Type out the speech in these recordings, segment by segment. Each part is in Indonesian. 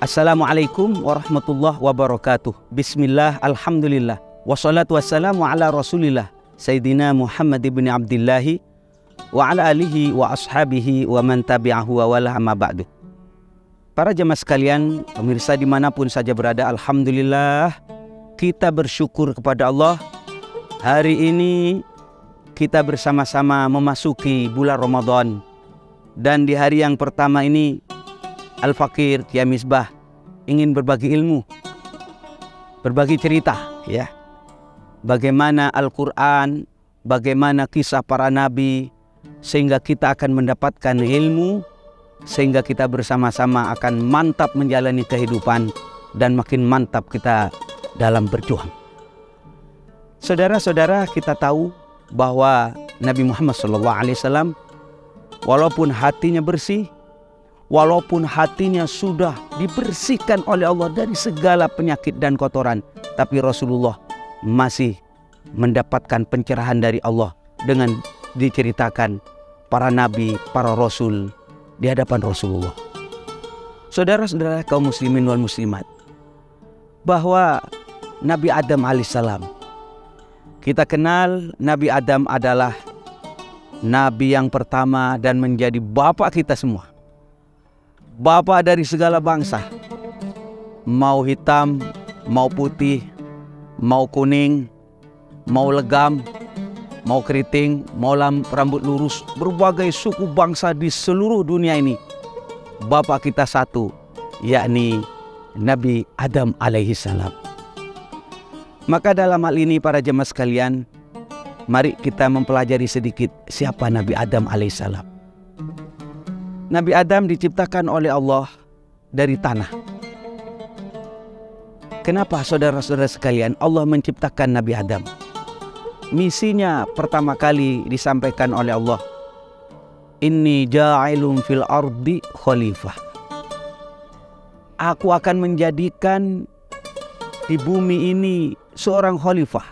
Assalamualaikum warahmatullahi wabarakatuh. Bismillah, alhamdulillah. Wassalatu wassalamu ala rasulillah Sayyidina Muhammad ibn Abdillahi wa ala alihi wa ashabihi wa man tabi'ahu wa wala amma ba'du. Para jemaah sekalian, pemirsa dimanapun saja berada, alhamdulillah kita bersyukur kepada Allah. Hari ini kita bersama-sama memasuki bulan Ramadan. Dan di hari yang pertama ini Al-Fakir Kiai Misbah ingin berbagi ilmu, berbagi cerita, ya. Bagaimana Al-Quran, bagaimana kisah para nabi, sehingga kita akan mendapatkan ilmu, sehingga kita bersama-sama akan mantap menjalani kehidupan dan makin mantap kita dalam berjuang. Saudara-saudara, kita tahu bahwa Nabi Muhammad SAW walaupun hatinya bersih, walaupun hatinya sudah dibersihkan oleh Allah dari segala penyakit dan kotoran, tapi Rasulullah masih mendapatkan pencerahan dari Allah dengan diceritakan para nabi, para rasul di hadapan Rasulullah. Saudara-saudara kaum muslimin wal muslimat, bahwa Nabi Adam alaihissalam, kita kenal Nabi Adam adalah nabi yang pertama dan menjadi bapak kita semua. Bapak dari segala bangsa, mau hitam, mau putih, mau kuning, mau legam, mau keriting, mau rambut lurus, berbagai suku bangsa di seluruh dunia ini. Bapak kita satu, yakni Nabi Adam alaihissalam. Maka dalam hal ini para jemaah sekalian, mari kita mempelajari sedikit siapa Nabi Adam alaihissalam. Nabi Adam diciptakan oleh Allah dari tanah. Kenapa saudara-saudara sekalian Allah menciptakan Nabi Adam? Misinya pertama kali disampaikan oleh Allah, Inni ja'ilun fil ardi khalifah. Aku akan menjadikan di bumi ini seorang khalifah.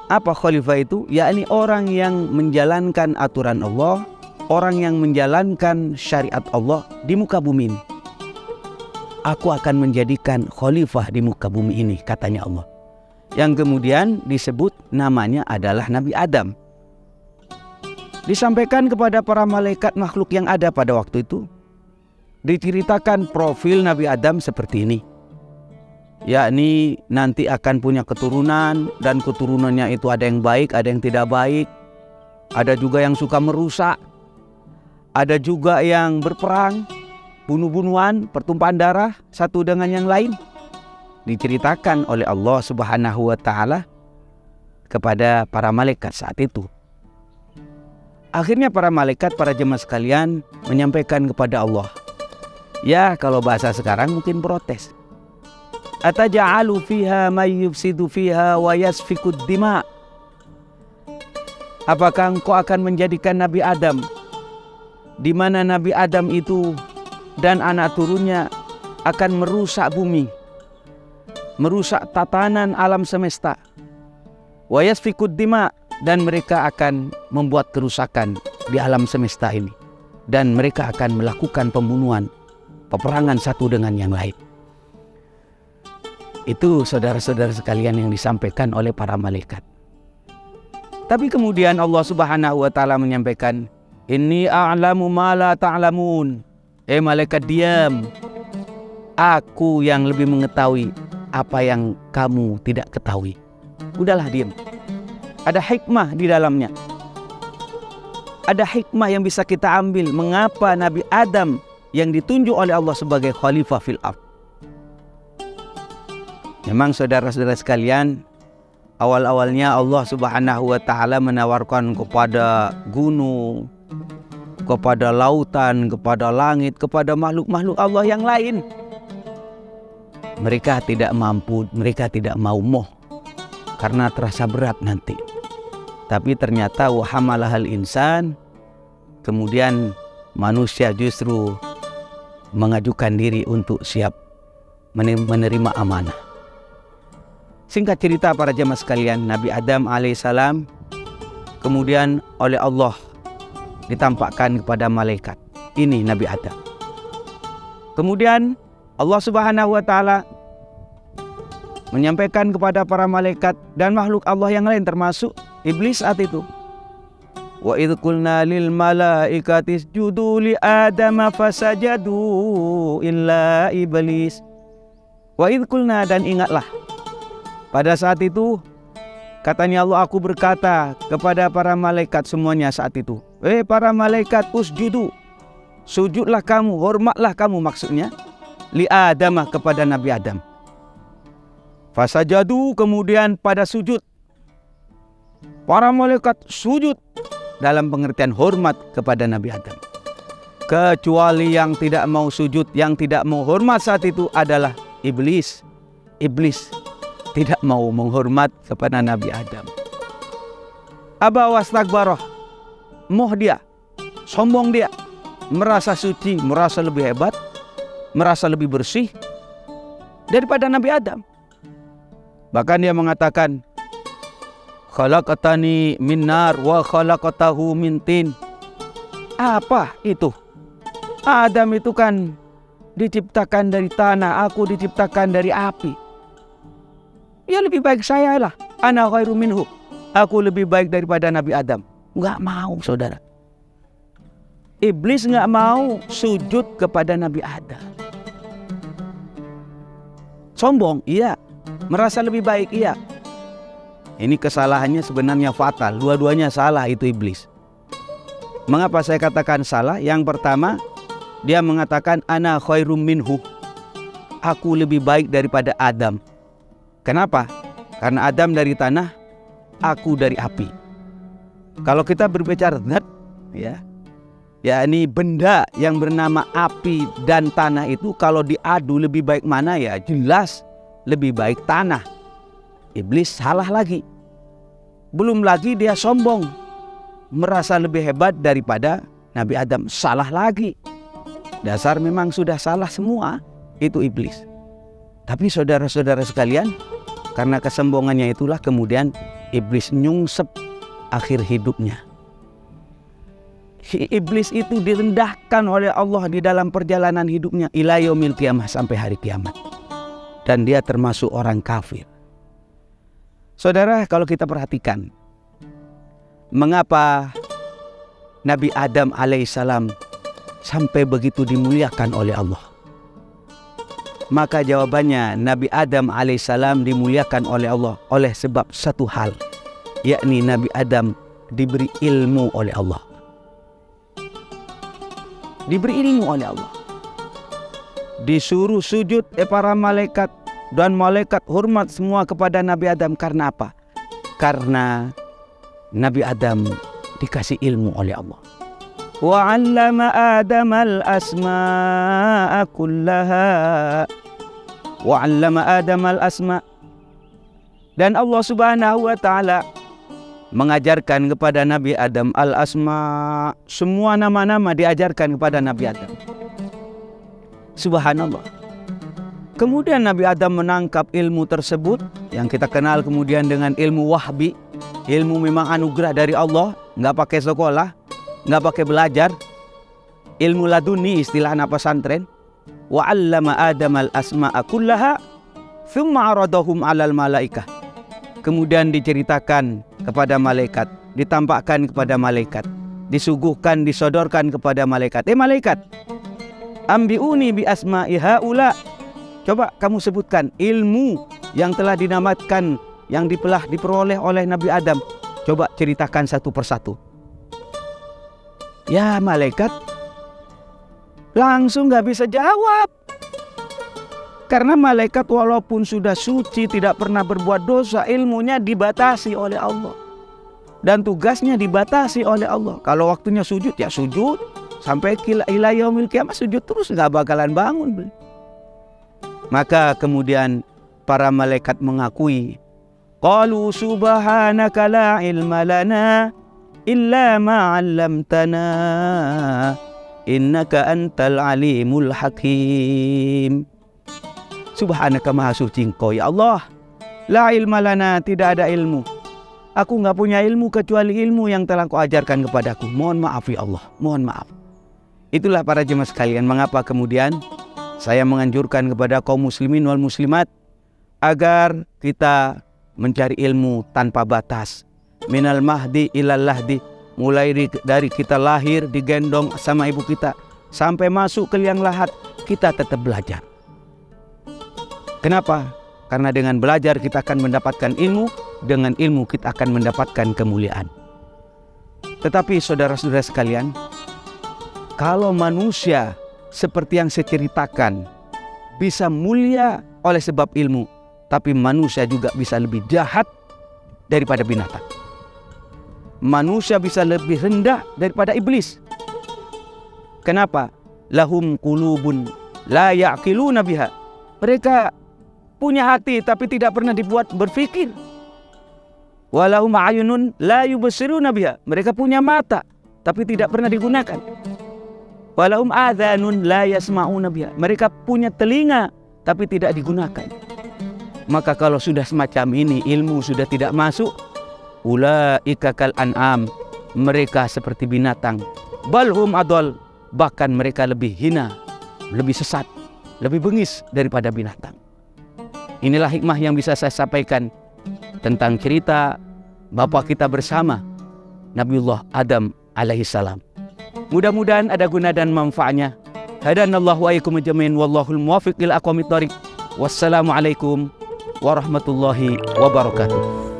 Apa khalifah itu? Yakni orang yang menjalankan aturan Allah, orang yang menjalankan syariat Allah di muka bumi ini. Aku akan menjadikan khalifah di muka bumi ini, katanya Allah. Yang kemudian disebut namanya adalah Nabi Adam. Disampaikan kepada para malaikat makhluk yang ada pada waktu itu. Diceritakan profil Nabi Adam seperti ini. Yakni nanti akan punya keturunan, dan keturunannya itu ada yang baik, ada yang tidak baik. Ada juga yang suka merusak. Ada juga yang berperang, bunuh-bunuhan, pertumpahan darah satu dengan yang lain. Diceritakan oleh Allah Subhanahu wa Ta'ala kepada para malaikat saat itu. Akhirnya para malaikat, para jemaah sekalian menyampaikan kepada Allah. Ya, kalau bahasa sekarang mungkin protes. Ataja'alu fiha may yufsidu fiha wa yasfikud dima. Apakah engkau akan menjadikan Nabi Adam, di mana Nabi Adam itu dan anak turunnya akan merusak bumi, merusak tatanan alam semesta, wa yasfikud dima, dan mereka akan membuat kerusakan di alam semesta ini, dan mereka akan melakukan pembunuhan, peperangan satu dengan yang lain. Itu saudara-saudara sekalian yang disampaikan oleh para malaikat. Tapi kemudian Allah Subhanahu wa Ta'ala menyampaikan, Inni a'lamu ma la ta'lamun. Malaikat diam. Aku yang lebih mengetahui apa yang kamu tidak ketahui. Udahlah diam. Ada hikmah di dalamnya. Ada hikmah yang bisa kita ambil. Mengapa Nabi Adam yang ditunjuk oleh Allah sebagai khalifah fil ardh? Memang saudara-saudara sekalian, awal-awalnya Allah Subhanahu wa Ta'ala menawarkan kepada gunung, kepada lautan, kepada langit, kepada makhluk-makhluk Allah yang lain. Mereka tidak mampu, mereka tidak mau karena terasa berat nanti. Tapi ternyata wa hamalahal insan, kemudian manusia justru mengajukan diri untuk siap menerima amanah. Singkat cerita para jemaah sekalian, Nabi Adam alaihissalam kemudian oleh Allah ditampakkan kepada malaikat. Ini Nabi Adam. Kemudian Allah Subhanahu wa taala menyampaikan kepada para malaikat dan makhluk Allah yang lain termasuk iblis saat itu. Wa idz qulna lil malaikati isjudu li adama fasajadu illa iblis. Wa idz qulna, dan ingatlah pada saat itu katanya Allah, aku berkata kepada para malaikat semuanya saat itu, para malaikat, usjudu, sujudlah kamu, hormatlah kamu, maksudnya li adama, kepada Nabi Adam. Fasajadu, kemudian pada sujud. Para malaikat sujud dalam pengertian hormat kepada Nabi Adam. Kecuali yang tidak mau sujud, yang tidak mau hormat saat itu adalah iblis. Iblis tidak mau menghormat kepada Nabi Adam. Aba wastakbarah, moh dia, sombong dia, merasa suci, merasa lebih hebat, merasa lebih bersih daripada Nabi Adam. Bahkan dia mengatakan, khalaqatani min nar wa khalaqatahu min tin. Apa itu? Adam itu kan diciptakan dari tanah, aku diciptakan dari api. Ya lebih baik saya lah. Ana khairu minhu. Aku lebih baik daripada Nabi Adam. Enggak mau, saudara. Iblis enggak mau sujud kepada Nabi Adam. Sombong, iya. Merasa lebih baik, iya. Ini kesalahannya sebenarnya fatal. Dua-duanya salah, itu iblis. Mengapa saya katakan salah? Yang pertama, dia mengatakan ana khairum minhu. Aku lebih baik daripada Adam. Kenapa? Karena Adam dari tanah, aku dari api. Kalau kita berbicara zat, ya ini benda yang bernama api dan tanah itu kalau diadu lebih baik mana, ya jelas lebih baik tanah. Iblis salah lagi. Belum lagi dia sombong, merasa lebih hebat daripada Nabi Adam. Salah lagi. Dasar memang sudah salah semua, itu iblis. Tapi saudara-saudara sekalian, karena kesombongannya itulah kemudian iblis nyungsep akhir hidupnya. Iblis itu direndahkan oleh Allah di dalam perjalanan hidupnya ila yaumil qiyamah, sampai hari kiamat. Dan dia termasuk orang kafir. Saudara, kalau kita perhatikan, mengapa Nabi Adam alaihissalam sampai begitu dimuliakan oleh Allah? Maka jawabannya, Nabi Adam alaihissalam dimuliakan oleh Allah oleh sebab satu hal, yakni Nabi Adam diberi ilmu oleh Allah. Diberi ilmu oleh Allah. Disuruh sujud para malaikat, dan malaikat hormat semua kepada Nabi Adam. Karena apa? Karena Nabi Adam dikasih ilmu oleh Allah. Wa 'allama Adamal asma'a kullaha. Wa 'allama Adamal asma'. Dan Allah Subhanahu wa taala mengajarkan kepada Nabi Adam al-asma', semua nama-nama diajarkan kepada Nabi Adam. Subhanallah. Kemudian Nabi Adam menangkap ilmu tersebut yang kita kenal kemudian dengan ilmu wahbi. Ilmu memang anugerah dari Allah, nggak pakai sekolah, nggak pakai belajar. Ilmu laduni istilah anak pesantren. Wa 'allama Adamal asma'a kullaha thumma 'aradahum 'alal malaikah. Kemudian diceritakan kepada malaikat, ditampakkan kepada malaikat, disuguhkan, disodorkan kepada malaikat. Malaikat, ambiuni bi asma'i haula. Coba kamu sebutkan ilmu yang telah dinamakan, yang diperoleh oleh Nabi Adam. Coba ceritakan satu persatu. Ya malaikat langsung gak bisa jawab. Karena malaikat walaupun sudah suci, tidak pernah berbuat dosa, ilmunya dibatasi oleh Allah. Dan tugasnya dibatasi oleh Allah. Kalau waktunya sujud, ya sujud. Sampai ila yaumil qiyamah sujud terus, gak bakalan bangun. Maka kemudian para malaikat mengakui, qalu subhanaka la ilma lana illa ma 'allamtana innaka antal alimul hakim. Subhanaka, maha suci Engkau ya Allah. La ilma lana, tidak ada ilmu. Aku gak punya ilmu kecuali ilmu yang telah Kau ajarkan kepadaku. Mohon maaf ya Allah, mohon maaf. Itulah para jemaah sekalian, mengapa kemudian saya menganjurkan kepada kaum muslimin wal muslimat agar kita mencari ilmu tanpa batas. Minal mahdi ilal lahdi, mulai dari kita lahir digendong sama ibu kita sampai masuk ke liang lahat, kita tetap belajar. Kenapa? Karena dengan belajar kita akan mendapatkan ilmu, dengan ilmu kita akan mendapatkan kemuliaan. Tetapi saudara-saudara sekalian, kalau manusia seperti yang saya ceritakan bisa mulia oleh sebab ilmu, tapi manusia juga bisa lebih jahat daripada binatang. Manusia bisa lebih rendah daripada iblis. Kenapa? Lahum qulubun la ya'qiluna biha. Mereka punya hati tapi tidak pernah dibuat berpikir. Walahum a'yunun la yubsiruna biha. Mereka punya mata tapi tidak pernah digunakan. Walahum adhanun la yasma'una biha. Mereka punya telinga tapi tidak digunakan. Maka kalau sudah semacam ini, ilmu sudah tidak masuk, ulaika kal an'am, mereka seperti binatang, balhum adol, bahkan mereka lebih hina, lebih sesat, lebih bengis daripada binatang. Inilah hikmah yang bisa saya sampaikan tentang cerita bapak kita bersama, Nabiullah Adam alaihissalam. Mudah-mudahan ada guna dan manfaatnya. Hadanallahu wa iyyakum jami'an, wallahul muwaffiq ila aqwamit thoriq. Wassalamualaikum warahmatullahi wabarakatuh.